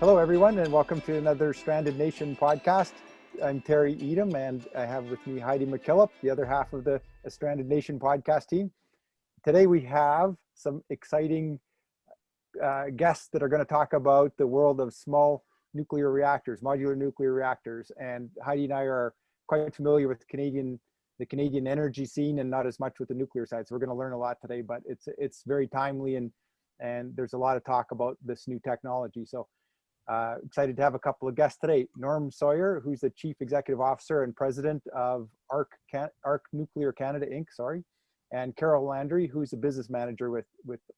Hello, everyone, and welcome to another Stranded Nation podcast. I'm Terry Edom, and I have with me Heidi McKillop, the other half of the Stranded Nation podcast team. Today, we have some exciting guests that are going to talk about the world of small nuclear reactors, modular nuclear reactors. And Heidi and I are quite familiar with the Canadian energy scene and not as much with the nuclear side. So we're going to learn a lot today, but it's very timely and there's a lot of talk about this new technology. So excited to have a couple of guests today. Norm Sawyer, who's the Chief Executive Officer and President of ARC Nuclear Canada, Inc., and Carol Landry, who's a business manager with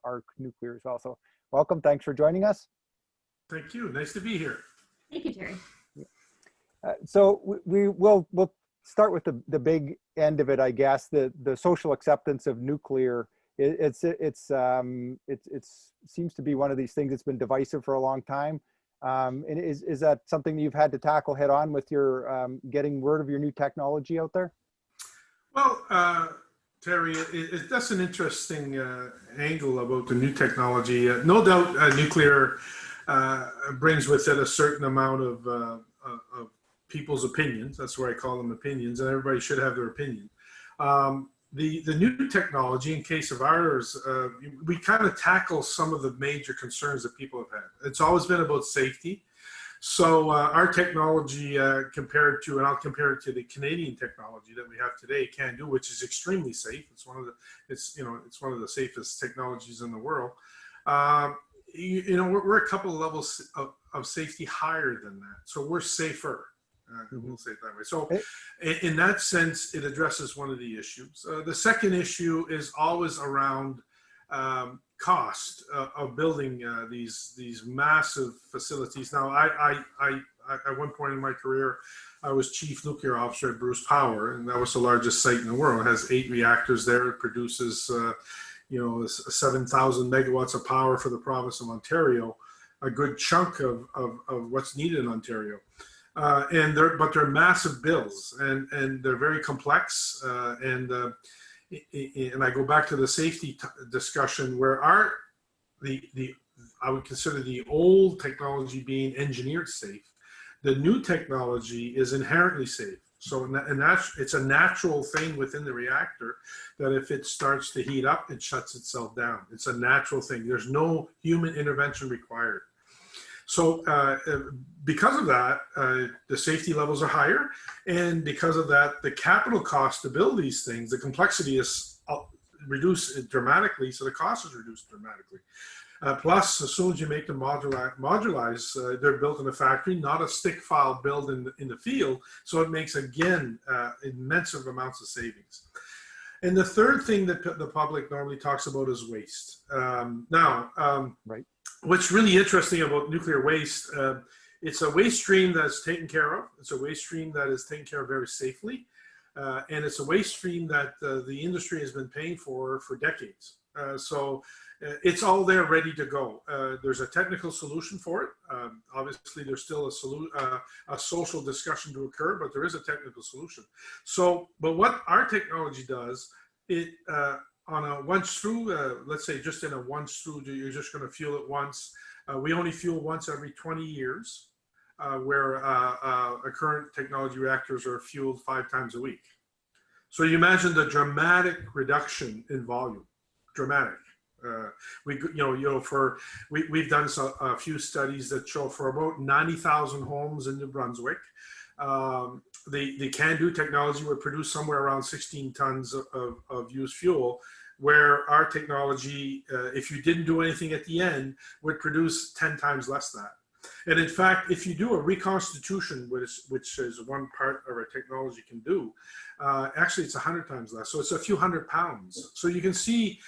ARC Nuclear as well. So welcome, thanks for joining us. Thank you, nice to be here. Thank you, Terry. So we'll start with the big end of it, I guess, the social acceptance of nuclear. It seems to be one of these things that's been divisive for a long time. And is that something you've had to tackle head on with your getting word of your new technology out there? Well, Terry, that's an interesting angle about the new technology. No doubt nuclear brings with it a certain amount of people's opinions. That's where I call them opinions, and everybody should have their opinion. The new technology, in case of ours, we kind of tackle some of the major concerns that people have had. It's always been about safety. So our technology compared to, and I'll compare it to the Canadian technology that we have today, CANDU, which is extremely safe. It's one of the safest technologies in the world. We're a couple of levels of safety higher than that. So we're safer. We'll say it that way. So in that sense, it addresses one of the issues. The second issue is always around cost of building these massive facilities. Now, I at one point in my career, I was chief nuclear officer at Bruce Power, and that was the largest site in the world. It has 8 reactors there. It produces 7,000 megawatts of power for the province of Ontario, a good chunk of what's needed in Ontario. But they're massive bills, and they're very complex. And I go back to the safety discussion, where I would consider the old technology being engineered safe. The new technology is inherently safe. So it's a natural thing within the reactor that if it starts to heat up, it shuts itself down. It's a natural thing. There's no human intervention required. So because of that, the safety levels are higher, and because of that, the capital cost to build these things, the complexity is reduced dramatically, so the cost is reduced dramatically. Plus, as soon as you make them modularized, they're built in a factory, not a stick file build in the field, so it makes, again, immense amounts of savings. And the third thing that the public normally talks about is waste. Right. What's really interesting about nuclear waste, it's a waste stream that's taken care of. It's a waste stream that is taken care of very safely. And it's a waste stream that the industry has been paying for decades. So it's all there ready to go. There's a technical solution for it. Obviously, there's still a social discussion to occur, but there is a technical solution. So, but what our technology does, on a once through, let's say just in a once through, you're just going to fuel it once. We only fuel once every 20 years, where current technology reactors are fueled 5 times a week. So you imagine the dramatic reduction in volume, dramatic. We've done a few studies that show for about 90,000 homes in New Brunswick, the CANDU technology would produce somewhere around 16 tons of used fuel, where our technology, if you didn't do anything at the end, would produce 10 times less than that. And in fact, if you do a reconstitution, which is one part of our technology can do, actually it's 100 times less. So it's a few hundred pounds. So you can see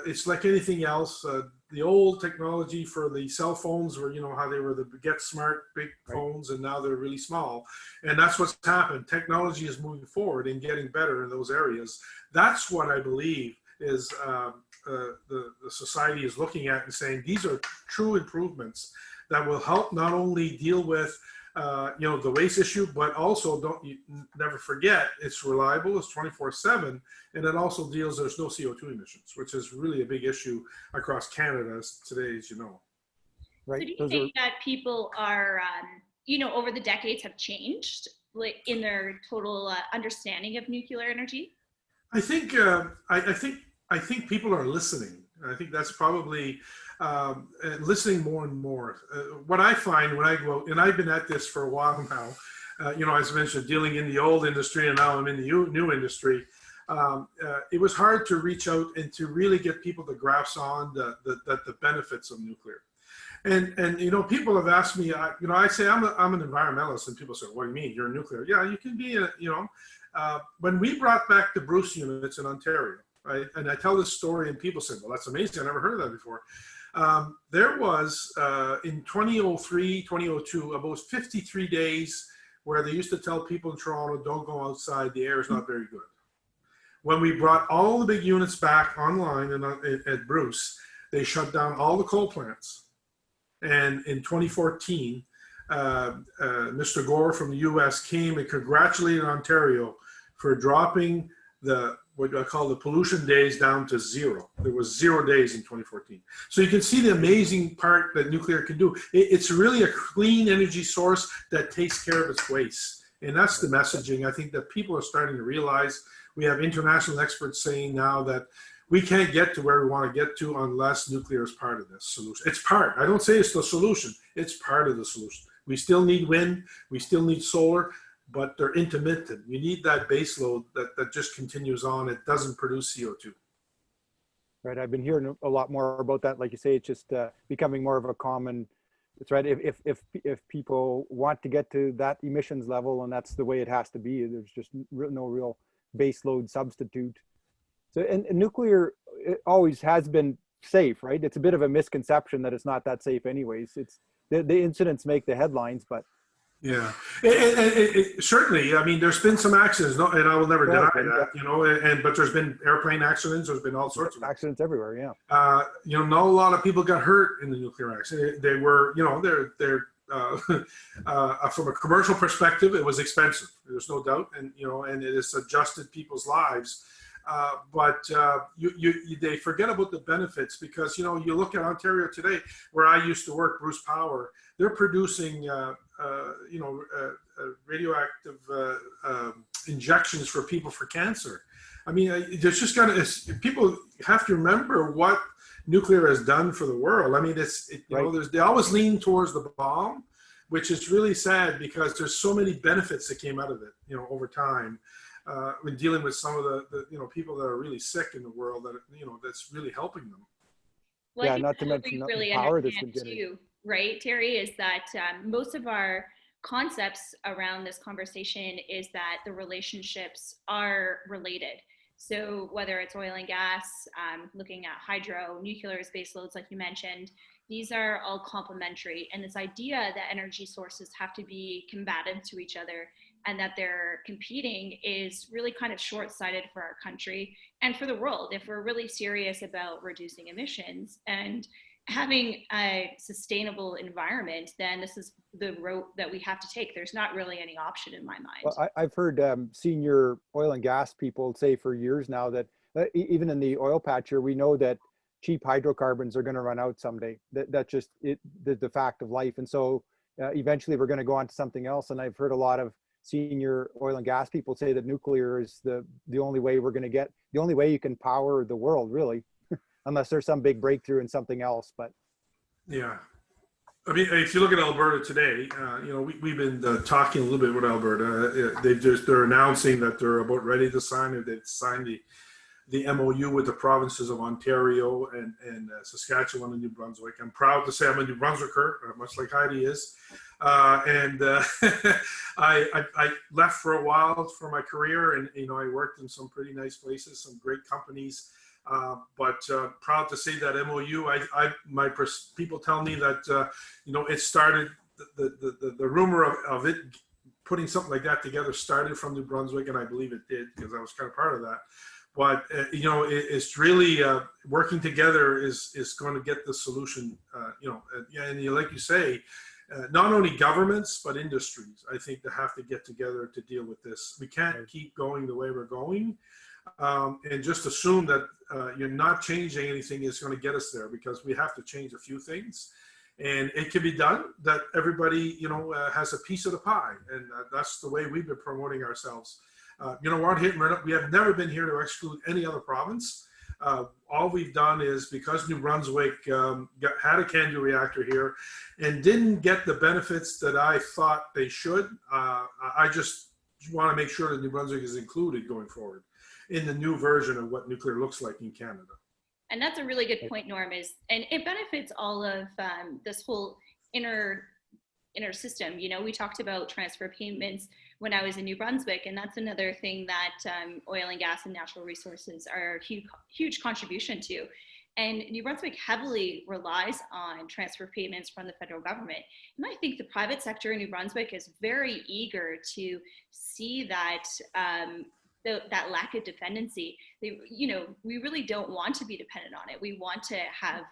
it's like anything else. The old technology for the cell phones were, how they were the Get Smart big phones, and now they're really small. And that's what's happened. Technology is moving forward and getting better in those areas. That's what I believe is the society is looking at and saying, these are true improvements that will help not only deal with the waste issue, but also never forget it's reliable, it's 24/7, and it also deals, there's no CO2 emissions, which is really a big issue across Canada today, as you know. right? So do you Those think are that people are, over the decades have changed like in their total understanding of nuclear energy? I think I think people are listening. I think that's probably listening more and more. What I find when I go out, and I've been at this for a while now, as I mentioned, dealing in the old industry, and now I'm in the new industry. It was hard to reach out and to really get people to grasp on the benefits of nuclear. And people have asked me, I say I'm an environmentalist, and people say, what do you mean? You're a nuclear? Yeah, you can be when we brought back the Bruce units in Ontario, right? And I tell this story and people say, well, that's amazing. I never heard of that before. There was in 2003, 2002, about 53 days where they used to tell people in Toronto, don't go outside. The air is not very good. When we brought all the big units back online at Bruce, they shut down all the coal plants. And in 2014, Mr. Gore from the US came and congratulated Ontario for dropping what I call the pollution days down to zero. There was 0 days in 2014. So you can see the amazing part that nuclear can do. It's really a clean energy source that takes care of its waste. And that's the messaging I think that people are starting to realize. We have international experts saying now that we can't get to where we want to get to unless nuclear is part of this solution. It's part. I don't say it's the solution. It's part of the solution. We still need wind. We still need solar, but they're intermittent. You need that base load that just continues on. It doesn't produce CO2. right. I've been hearing a lot more about that. Like you say, it's just becoming more of a common. It's right. If people want to get to that emissions level, and that's the way it has to be, there's just no real base load substitute. So, and nuclear, it always has been safe, right? It's a bit of a misconception that it's not that safe anyways. It's the incidents make the headlines, but yeah, certainly. I mean, there's been some accidents, and I will never deny that, but there's been airplane accidents. There's been all sorts of accidents everywhere. Yeah. Not a lot of people got hurt in the nuclear accident. They were, they're from a commercial perspective, it was expensive. There's no doubt, and it has adjusted people's lives. But they forget about the benefits because, you look at Ontario today, where I used to work, Bruce Power, they're producing, radioactive injections for people for cancer. I mean, there's just people have to remember what nuclear has done for the world. I mean, they always lean towards the bomb, which is really sad because there's so many benefits that came out of it, over time. When dealing with some of the people that are really sick in the world, that that's really helping them. Well, yeah, not to mention really the power that's been too, getting. right, Terry, is that most of our concepts around this conversation is that the relationships are related. So whether it's oil and gas, looking at hydro, nuclear base loads, like you mentioned, these are all complementary. And this idea that energy sources have to be combative to each other and that they're competing is really kind of short-sighted for our country and for the world. If we're really serious about reducing emissions and having a sustainable environment, then this is the road that we have to take. There's not really any option in my mind. Well, I've heard senior oil and gas people say for years now that even in the oil patch here, we know that cheap hydrocarbons are going to run out someday. That's just the fact of life. And so eventually we're going to go on to something else. And I've heard a lot of senior oil and gas people say that nuclear is the only way the only way you can power the world, really, unless there's some big breakthrough in something else. But yeah, I mean, if you look at Alberta today, we've been talking a little bit with Alberta. They're announcing that they're about ready to sign, or they've signed the MOU with the provinces of Ontario and Saskatchewan and New Brunswick. I'm proud to say I'm a New Brunswicker, much like Heidi is. I left for a while for my career, and I worked in some pretty nice places, some great companies. But proud to say that MOU. People tell me that it started. The rumor of it putting something like that together started from New Brunswick, and I believe it did because I was kind of part of that. But it's really working together is going to get the solution. And like you say, not only governments but industries, I think, they have to get together to deal with this. We can't keep going the way we're going, and just assume that you're not changing anything is going to get us there, because we have to change a few things. And it can be done that everybody, has a piece of the pie. And that's the way we've been promoting ourselves. We're on hit and run. We have never been here to exclude any other province. All we've done is because New Brunswick had a CANDU reactor here and didn't get the benefits that I thought they should, I just want to make sure that New Brunswick is included going forward in the new version of what nuclear looks like in Canada. And that's a really good point, Norm, and it benefits all of this whole inner system. We talked about transfer payments when I was in New Brunswick, and that's another thing that oil and gas and natural resources are a huge contribution to. And New Brunswick heavily relies on transfer payments from the federal government. And I think the private sector in New Brunswick is very eager to see that that lack of dependency. We really don't want to be dependent on it. We want to have,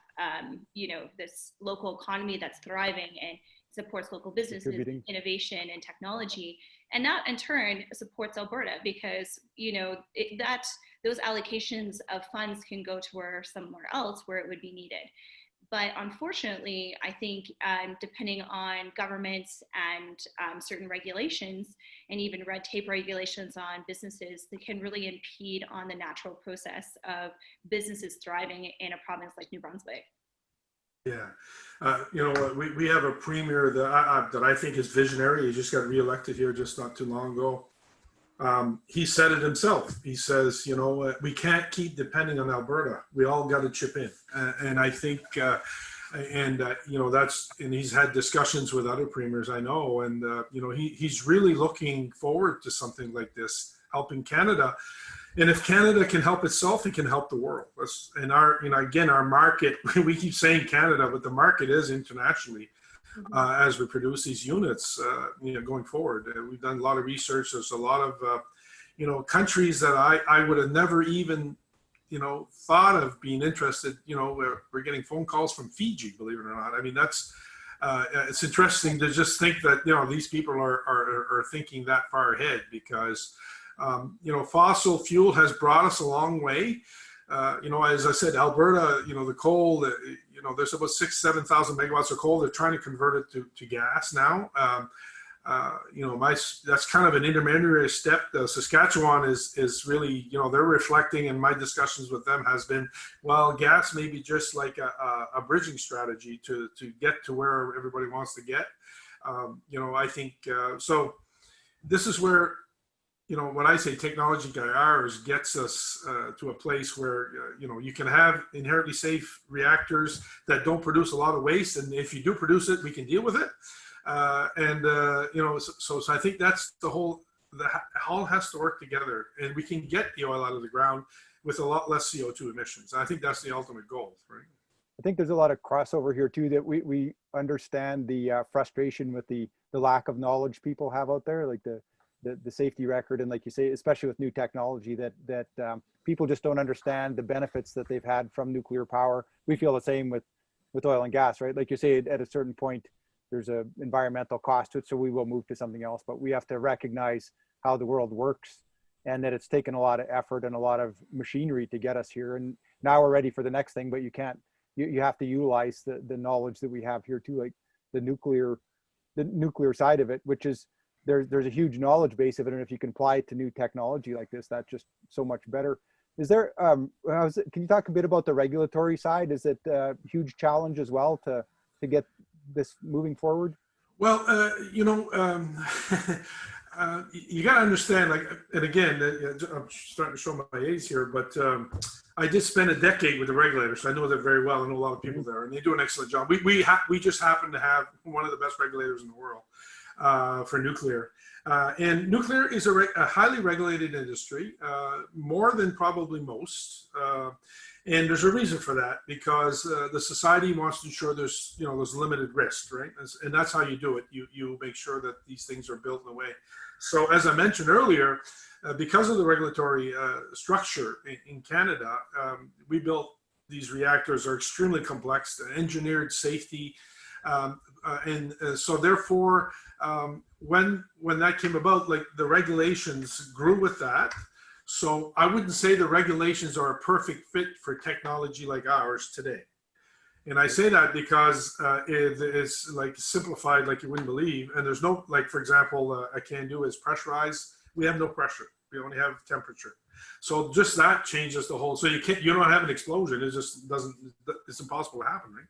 this local economy that's thriving and supports local businesses, innovation, and technology. And that in turn supports Alberta because, those allocations of funds can go to somewhere else where it would be needed. But unfortunately, I think depending on governments and certain regulations and even red tape regulations on businesses, that can really impede on the natural process of businesses thriving in a province like New Brunswick. Yeah. We have a premier that I think is visionary. He just got reelected here just not too long ago. He said it himself. He says, we can't keep depending on Alberta. We all got to chip in. And I think, and he's had discussions with other premiers, I know. And, he's really looking forward to something like this, helping Canada. And if Canada can help itself, it can help the world. And our market, we keep saying Canada, but the market is internationally. As we produce these units, going forward. We've done a lot of research. There's a lot of, countries that I would have never even, thought of being interested. We're getting phone calls from Fiji, believe it or not. I mean, that's, it's interesting to just think that, these people are thinking that far ahead because, fossil fuel has brought us a long way. As I said, Alberta, the coal, there's about 7,000 megawatts of coal. They're trying to convert it to gas now. That's kind of an intermediary step. Saskatchewan is really, they're reflecting, and my discussions with them has been, well, gas may be just like a bridging strategy to get to where everybody wants to get. I think, so this is where, when I say technology guy ours gets us to a place where, you can have inherently safe reactors that don't produce a lot of waste. And if you do produce it, we can deal with it. So I think that's the whole, all has to work together and we can get the oil out of the ground with a lot less CO2 emissions. I think that's the ultimate goal, right? I think there's a lot of crossover here too, that we understand the frustration with the lack of knowledge people have out there, like the safety record, and like you say, especially with new technology, that people just don't understand the benefits that they've had from nuclear power. We feel the same with oil and gas, right? Like you say, at a certain point, there's a environmental cost to it, so we will move to something else. But we have to recognize how the world works, and that it's taken a lot of effort and a lot of machinery to get us here. And now we're ready for the next thing, but you can't. You have to utilize the knowledge that we have here too, like the nuclear side of it, which is. There's a huge knowledge base of it, and if you can apply it to new technology like this, that's just so much better. Is there, can you talk a bit about the regulatory side? Is it a huge challenge as well to get this moving forward? Well, you got to understand, like, and again, I'm starting to show my age here, but I did spend a decade with the regulators, so I know them very well. I know a lot of people there, and they do an excellent job. We just happen to have one of the best regulators in the world. For nuclear. And nuclear is a highly regulated industry, more than probably most. And there's a reason for that, because the society wants to ensure there's limited risk, right? And that's how you do it. You make sure that these things are built in a way. So as I mentioned earlier, because of the regulatory structure in Canada, we built these reactors are extremely complex, engineered safety, so therefore, when that came about, like the regulations grew with that. So I wouldn't say the regulations are a perfect fit for technology like ours today. And I say that because it's like simplified like you wouldn't believe. And there's no, like, for example, a CANDU is pressurized. We have no pressure. We only have temperature. So just that changes the whole, so you don't have an explosion. It just doesn't, it's impossible to happen, right?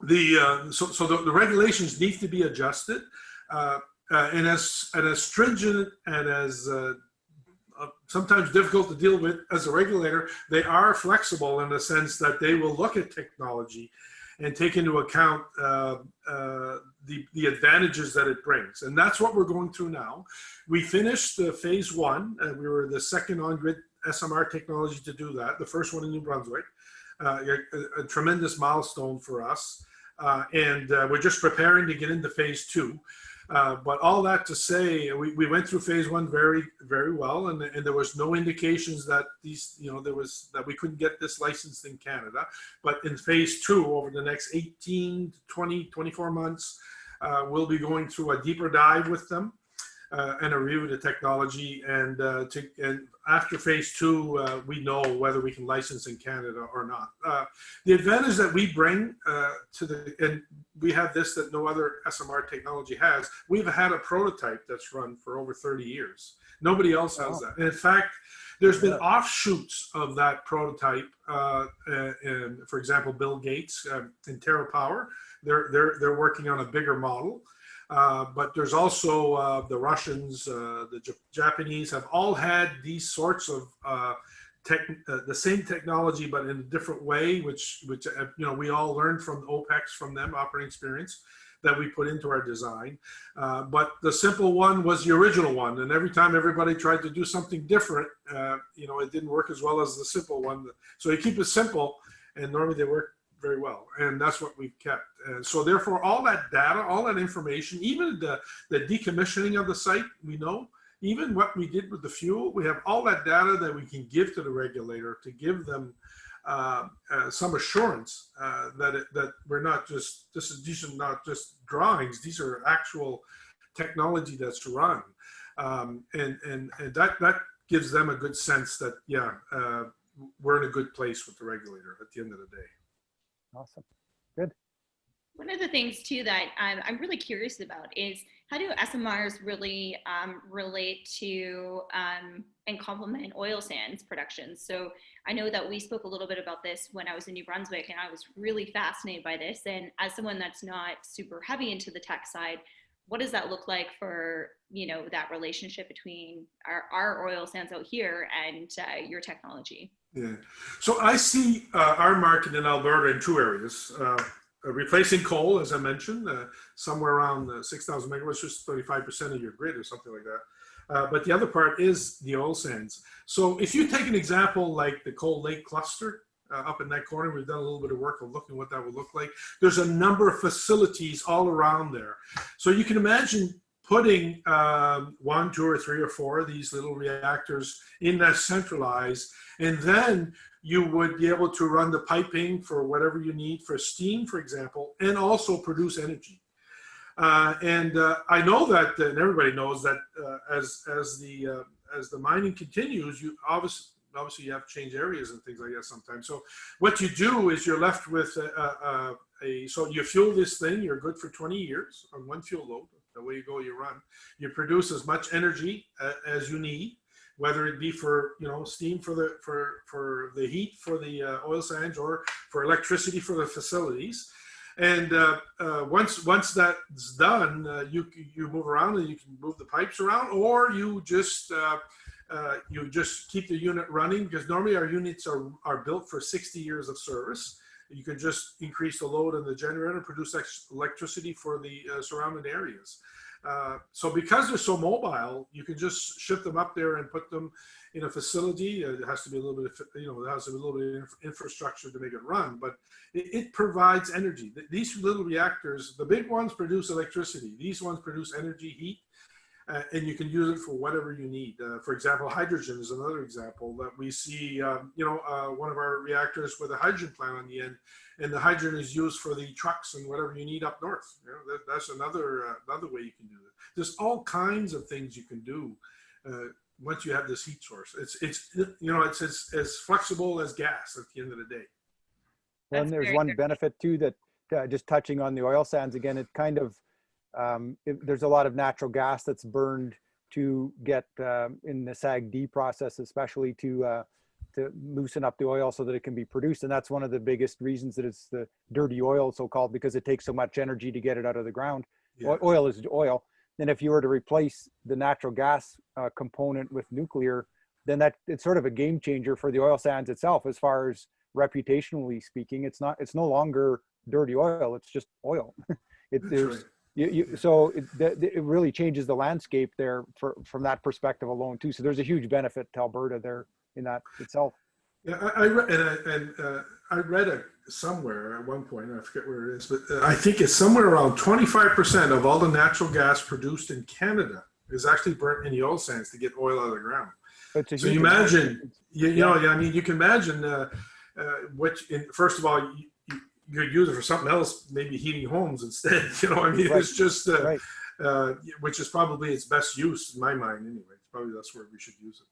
The regulations need to be adjusted. And as stringent and as sometimes difficult to deal with as a regulator, they are flexible in the sense that they will look at technology and take into account the advantages that it brings. And that's what we're going through now. We finished phase one, and we were the second on-grid SMR technology to do that, the first one in New Brunswick, a tremendous milestone for us. And we're just preparing to get into phase two. But all that to say, we went through phase one very, very well, and there was no indications that that we couldn't get this licensed in Canada. But in phase two, over the next 18 to 20, 24 months, we'll be going through a deeper dive with them and a review of the technology. And after phase two, we know whether we can license in Canada or not. The advantage that we bring and we have this that no other SMR technology has. We've had a prototype that's run for over 30 years. Nobody else has that. And in fact, there's been offshoots of that prototype. And for example, Bill Gates in TerraPower, they're working on a bigger model. But there's also the Russians, the Japanese have all had these sorts of the same technology, but in a different way, which we all learned from OPEX, from them, operating experience, that we put into our design. But the simple one was the original one, and every time everybody tried to do something different, it didn't work as well as the simple one. So you keep it simple, and normally they work very well, and that's what we've kept. And so therefore, all that data, all that information, even the decommissioning of the site, we know. Even what we did with the fuel, we have all that data that we can give to the regulator to give them some assurance that we're not just, these are not just drawings, these are actual technology that's run. And that gives them a good sense that, we're in a good place with the regulator at the end of the day. Awesome. Good. One of the things too that I'm really curious about is how do SMRs really relate to and complement oil sands production? So I know that we spoke a little bit about this when I was in New Brunswick, and I was really fascinated by this. And as someone that's not super heavy into the tech side, what does that look like for that relationship between our oil sands out here and your technology? Yeah. So I see our market in Alberta in two areas. Replacing coal, as I mentioned, somewhere around 6,000 megawatts, just 35% of your grid or something like that. But the other part is the oil sands. So if you take an example like the Cold Lake cluster up in that corner, we've done a little bit of work of looking what that would look like. There's a number of facilities all around there. So you can imagine putting 1, 2, or 3, or 4 of these little reactors in that centralized, and then you would be able to run the piping for whatever you need for steam, for example, and also produce energy. I know that, and everybody knows that as the mining continues, you obviously you have to change areas and things like that sometimes. So what you do is you're left with so you fuel this thing, you're good for 20 years on one fuel load. Away you go, you run. You produce as much energy as you need, whether it be for steam for the heat for the oil sands or for electricity for the facilities. And once that's done, you move around and you can move the pipes around, or you just keep the unit running, because normally our units are built for 60 years of service. You can just increase the load in the generator, produce electricity for the surrounding areas. So because they're so mobile, you can just ship them up there and put them in a facility. It has to be a little bit, there has to be a little bit of infrastructure to make it run, but it provides energy. These little reactors, the big ones produce electricity. These ones produce energy, heat, and you can use it for whatever you need. For example, hydrogen is another example that we see, one of our reactors with a hydrogen plant on the end, and the hydrogen is used for the trucks and whatever you need up north. That's another way you can do it. There's all kinds of things you can do once you have this heat source. It's as flexible as gas at the end of the day. Well, and there's one benefit too that just touching on the oil sands again, it kind of there's a lot of natural gas that's burned to get in the SAG-D process, especially to loosen up the oil so that it can be produced. And that's one of the biggest reasons that it's the dirty oil, so-called, because it takes so much energy to get it out of the ground. Yeah. Oil is oil. And if you were to replace the natural gas component with nuclear, then it's sort of a game changer for the oil sands itself. As far as reputationally speaking, it's no longer dirty oil. It's just oil. So it really changes the landscape there from that perspective alone too. So there's a huge benefit to Alberta there in that itself. Yeah, I read it somewhere at one point. I forget where it is, but I think it's somewhere around 25% of all the natural gas produced in Canada is actually burnt in the oil sands to get oil out of the ground. So you imagine, I mean, you can imagine first of all, you could use it for something else, maybe heating homes instead. I mean, right. It's just, which is probably its best use in my mind anyway. Probably that's where we should use it.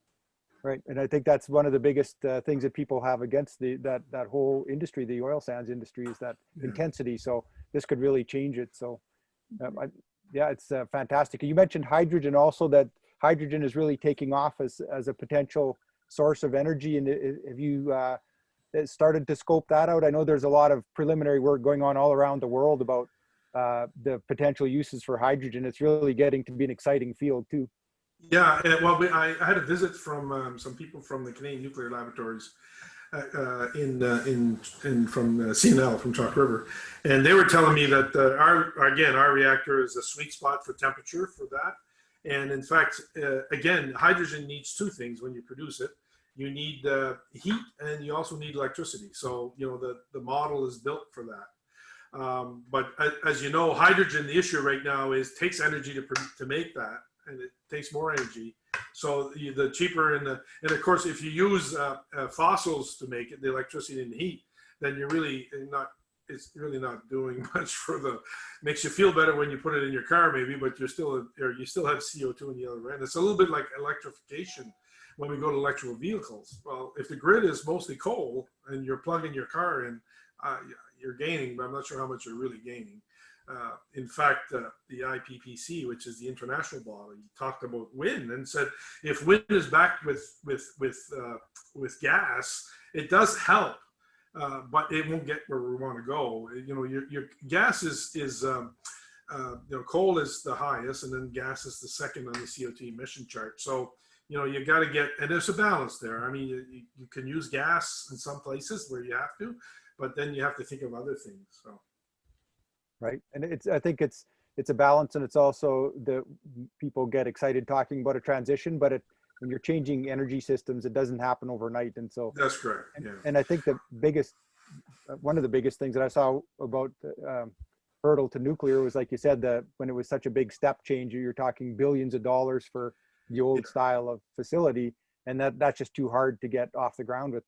Right, and I think that's one of the biggest things that people have against that whole industry, the oil sands industry, is that intensity. So this could really change it. So it's fantastic. You mentioned hydrogen also, that hydrogen is really taking off as a potential source of energy. And have you started to scope that out? I know there's a lot of preliminary work going on all around the world about the potential uses for hydrogen. It's really getting to be an exciting field too. Yeah, well, I had a visit from some people from the Canadian Nuclear Laboratories from CNL, from Chalk River, and they were telling me that our reactor is a sweet spot for temperature for that. And in fact, again, hydrogen needs two things when you produce it. You need heat, and you also need electricity. So the model is built for that. But as you know, hydrogen, the issue right now is takes energy to make that. And it takes more energy. So the cheaper and of course, if you use fossils to make it, the electricity and the heat, then it's really not doing much makes you feel better when you put it in your car maybe, but you still have CO2 in the other end. It's a little bit like electrification when we go to electrical vehicles. Well, if the grid is mostly coal and you're plugging your car in, you're gaining, but I'm not sure how much you're really gaining. In fact, the IPPC, which is the international body, talked about wind and said if wind is backed with gas, it does help, but it won't get where we want to go. Your gas is coal is the highest, and then gas is the second on the CO2 emission chart. So you got to get, and there's a balance there. I mean, you can use gas in some places where you have to, but then you have to think of other things. So. Right, and I think it's a balance, and it's also people get excited talking about a transition, but when you're changing energy systems, it doesn't happen overnight, and so that's correct. Yeah. And I think one of the biggest things that I saw about hurdle to nuclear was, like you said, that when it was such a big step change, you're talking billions of dollars for the old style of facility, and that's just too hard to get off the ground with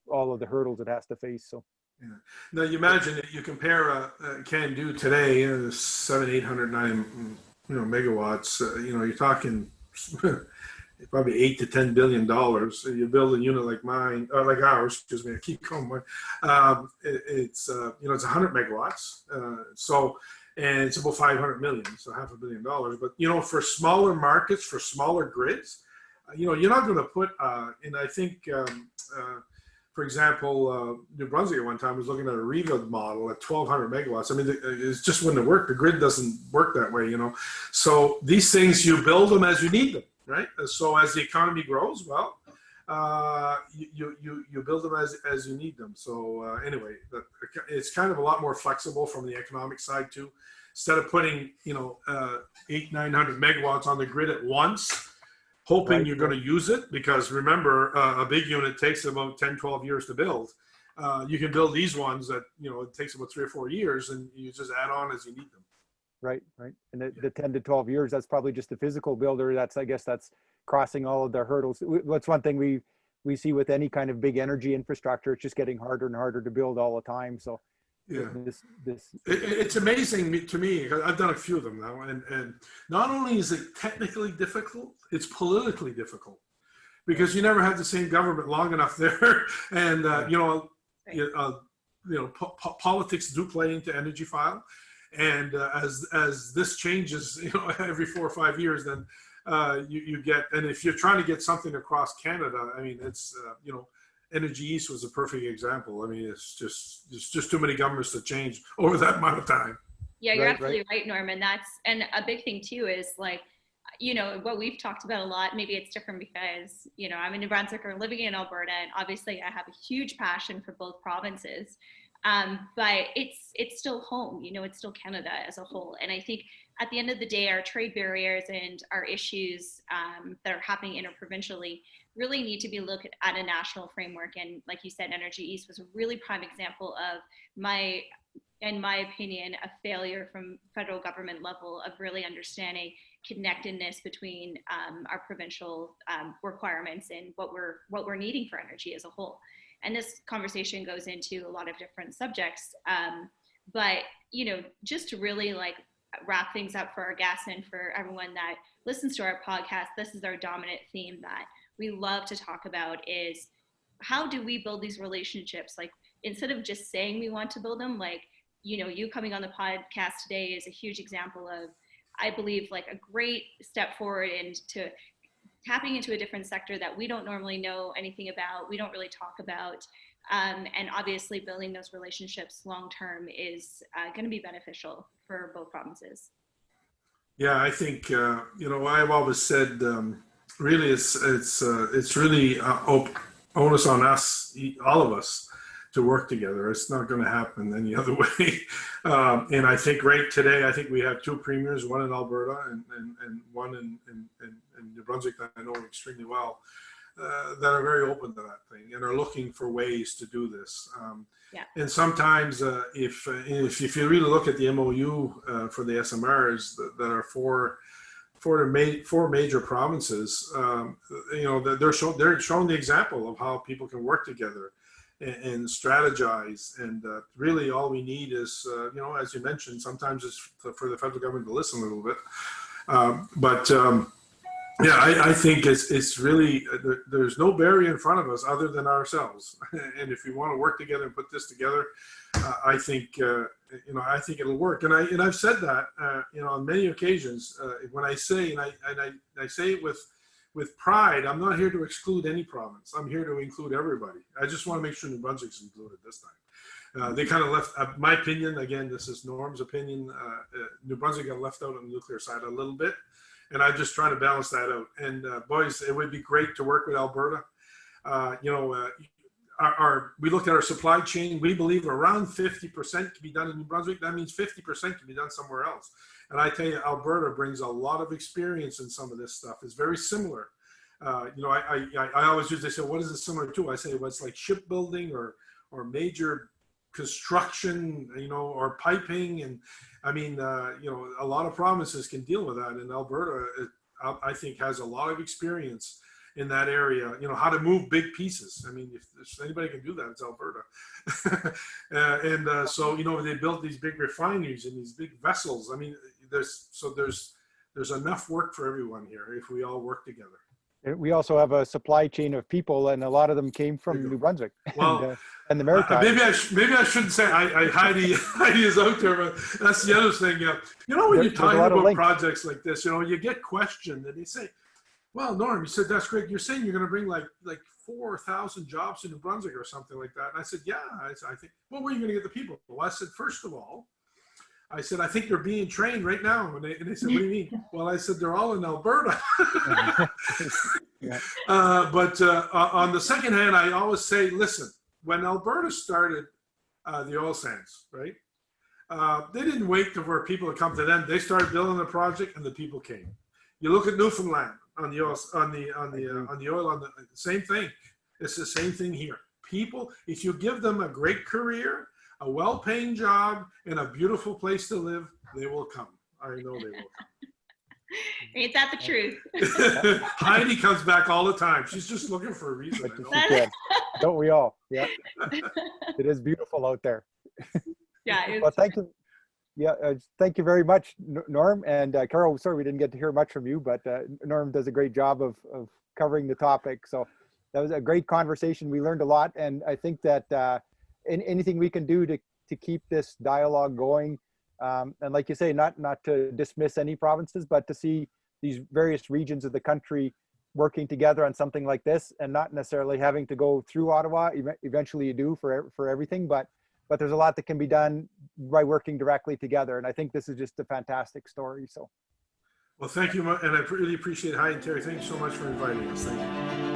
all of the hurdles it has to face. So. Yeah. Now you imagine that you compare CANDU today, 700, 800, 900, megawatts. You're talking probably $8 to $10 billion. You build a unit like mine, or like ours. Excuse me, I keep going. It's 100 megawatts. And it's about 500 million, so $500 million. But for smaller markets, for smaller grids, you're not going to put. And I think. For example, New Brunswick at one time was looking at a rebuild model at 1,200 megawatts. I mean, it just wouldn't work. The grid doesn't work that way, So these things, you build them as you need them, right? So as the economy grows, well, you build them as you need them. So anyway, it's kind of a lot more flexible from the economic side too. Instead of putting 800, 900 megawatts on the grid at once, hoping you're going to use it, because remember, a big unit takes about 10, 12 years to build. You can build these ones that, it takes about 3 or 4 years, and you just add on as you need them. Right. And the 10 to 12 years, that's probably just the physical builder. I guess that's crossing all of the hurdles. What's one thing we see with any kind of big energy infrastructure, it's just getting harder and harder to build all the time. So yeah, it's amazing to me. I've done a few of them now, and not only is it technically difficult, it's politically difficult, because you never had the same government long enough there, and politics do play into energy file, and as this changes, every 4 or 5 years, then you get, and if you're trying to get something across Canada, I mean, it's Energy East was a perfect example. I mean, it's just too many governments to change over that amount of time. Yeah, you're absolutely right, Norm. And a big thing too is like, what we've talked about a lot, maybe it's different because, I'm a New Brunswicker living in Alberta, and obviously I have a huge passion for both provinces. But it's still home, it's still Canada as a whole. And I think at the end of the day, our trade barriers and our issues that are happening interprovincially really need to be looked at a national framework. And like you said, Energy East was a really prime example of in my opinion, a failure from federal government level of really understanding connectedness between our provincial requirements and what we're needing for energy as a whole. And this conversation goes into a lot of different subjects. But, just to really like wrap things up for our guests and for everyone that listens to our podcast, this is our dominant theme that we love to talk about is how do we build these relationships? Like, instead of just saying we want to build them, like, you coming on the podcast today is a huge example of, I believe, like a great step forward into tapping into a different sector that we don't normally know anything about, we don't really talk about, and obviously building those relationships long term is going to be beneficial for both provinces. Yeah, I think I've always said really it's really onus on us, all of us, to work together. It's not going to happen any other way. And I think today, I think we have 2 premiers, one in Alberta and one in New Brunswick that I know extremely well, that are very open to that thing and are looking for ways to do this. And sometimes if you really look at the MOU for the SMRs that are four major provinces, they're showing the example of how people can work together and strategize. And really all we need is, as you mentioned, sometimes it's for the federal government to listen a little bit. I think it's really, there's no barrier in front of us other than ourselves. And if we want to work together and put this together, I think it'll work. And I've said that, on many occasions, when I say, and I say it with pride, I'm not here to exclude any province. I'm here to include everybody. I just want to make sure New Brunswick's included this time. They kind of left, my opinion, again, this is Norm's opinion, New Brunswick got left out on the nuclear side a little bit. And I just try to balance that out. And boys, it would be great to work with Alberta. We look at our supply chain. We believe around 50% can be done in New Brunswick. That means 50% can be done somewhere else. And I tell you, Alberta brings a lot of experience in some of this stuff. It's very similar. I always use, they say, what is it similar to? I say, well, it's like shipbuilding or major construction, or piping. And I mean, a lot of provinces can deal with that. And Alberta, I think, has a lot of experience in that area, how to move big pieces. I mean, if anybody can do that, it's Alberta. So, they built these big refineries and these big vessels. I mean, there's enough work for everyone here if we all work together. We also have a supply chain of people, and a lot of them came from New Brunswick. Well, and the Maritimes. Maybe I shouldn't say Heidi is out there, but that's the other thing. When you're talking about projects like this, you get questioned, and they say, "Well, Norm, you said that's great. You're saying you're going to bring like 4,000 jobs to New Brunswick or something like that." And I said, "Yeah." I think. Well, where are you going to get the people? Well, I said, first of all, I said, I think they're being trained right now. And they said, what do you mean? Well, I said, they're all in Alberta. But on the second hand, I always say, listen, when Alberta started the oil sands, right? They didn't wait for people to come to them. They started building the project, and the people came. You look at Newfoundland on the oil, same thing. It's the same thing here. People, if you give them a great career, a well-paying job, and a beautiful place to live, they will come. I know they will come. Ain't that the truth? Heidi comes back all the time. She's just looking for a reason. Don't we all? Yeah. It is beautiful out there. Yeah. Well, thank you. Yeah, thank you very much, Norm. And Carol, sorry we didn't get to hear much from you, but Norm does a great job of covering the topic. So that was a great conversation. We learned a lot. And I think that anything we can do to keep this dialogue going. And like you say, not to dismiss any provinces, but to see these various regions of the country working together on something like this, and not necessarily having to go through Ottawa. Eventually you do for everything, but there's a lot that can be done by working directly together. And I think this is just a fantastic story. So. Well, thank you, and I really appreciate it. Hi, and Terry, thank you so much for inviting us. Thank you.